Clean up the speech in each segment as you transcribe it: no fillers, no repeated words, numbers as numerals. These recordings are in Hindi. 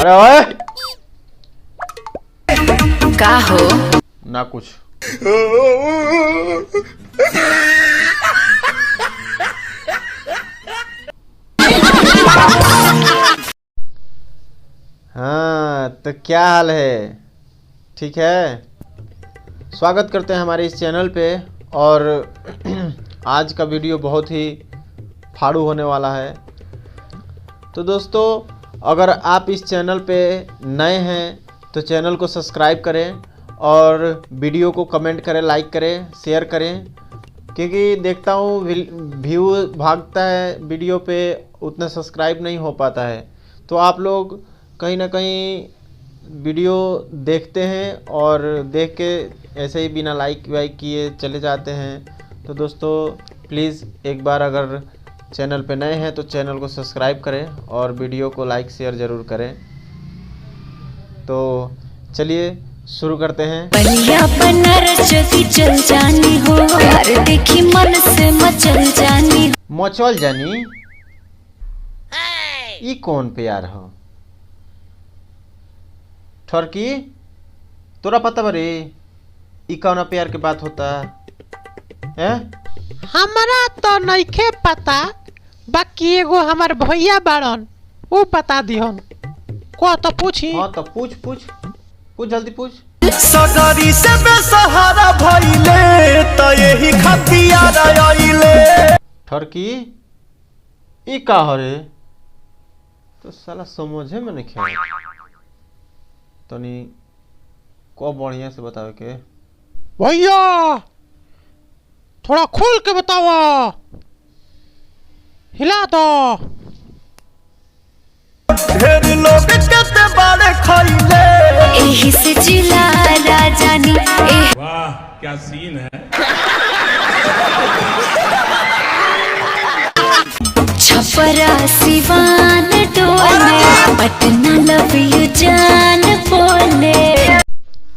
अरे ओए का हो ना कुछ। हाँ तो क्या हाल है? ठीक है, स्वागत करते हैं हमारे इस चैनल पे। और आज का वीडियो बहुत ही फाड़ू होने वाला है। तो दोस्तों, अगर आप इस चैनल पे नए हैं तो चैनल को सब्सक्राइब करें और वीडियो को कमेंट करें, लाइक करें, शेयर करें, क्योंकि देखता हूँ व्यू भागता है वीडियो पे, उतना सब्सक्राइब नहीं हो पाता है। तो आप लोग कहीं ना कहीं वीडियो देखते हैं और देख के ऐसे ही बिना लाइक वाइक किए चले जाते हैं। तो दोस्तों प्लीज़ एक बार अगर चैनल पे नए हैं तो चैनल को सब्सक्राइब करें और वीडियो को लाइक शेयर ज़रूर करें। तो चलिए शुरू करते हैं। बलिया बनारस जल्दी चल जानी हो, यार देखी मन से मचल जानी। मचल जानी ई कौन प्यार हो? ठरकी तोरा पता बरे ई कौन प्यार के बात होता है? हमरा तो नइखे पता, बाकी एगो हमार भैया बाड़न वो बता दिहन। को तो पूछी? हाँ तो पूछ पूछ पूछ, जल्दी पूछ। सगरी से बेसहारा भइले त यही खतियार आइले। ठरकी ई का हरे? तो साला समझे में नहीं खेल तनी को बढ़िया से बतावे के। भैया थोड़ा खोल के बताओ, हिला दो। ढेर लोग कते बारे खइले, एही से जिला राजानी। वाह क्या सीन है। छपरा सिवान डोले, पटना लव यू जान बोले।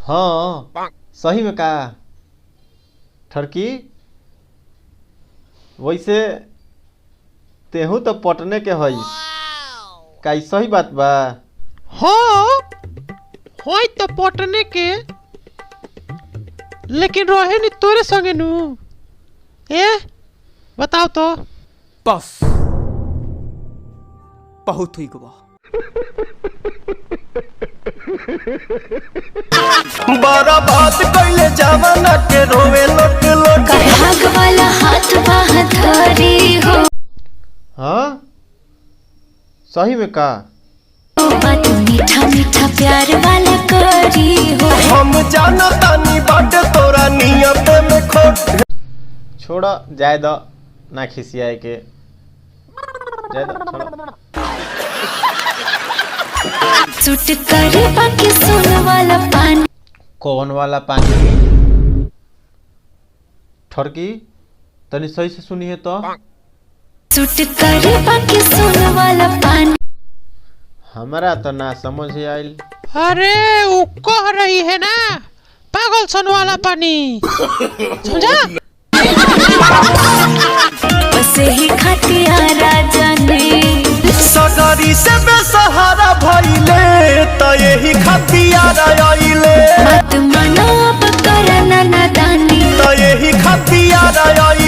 हाँ सही में का ठरकी? वैसे तेहू तो पटने के हई का, ई सही बात बा? हाँ होय तो पटने के, लेकिन रहे नहीं तोरे संगे नु। ए बताओ तो। बस बहुत हुई गवा। बड़ा बात कइले जवाना के रोवे लोट लोट। भाग वाला हाथ बाह धरी हो, हाँ सही में का? बात मीठा मीठा प्यार वाला करी हो। हम जानतानी बाटे तोरा नियत में खोट। छोड़ा जाए दो, ना खिसियाए के जाए दो, छोड़ो। सूट कर बाकी सुन वाला पानी। कौन वाला पानी? ठरकी तनी सही से सुनिए तो। सूट कर बाकी सुन वाला पानी। हमारा तो ना समझ आइल। अरे वो कह रही है ना पागल सन वाला पानी, समझा? बस ही खतिया राजा ने। सगरी से बेसहारा भइले त यही खतियार आइले। मत मना अब करना नादानी। त यही खतियार आइले।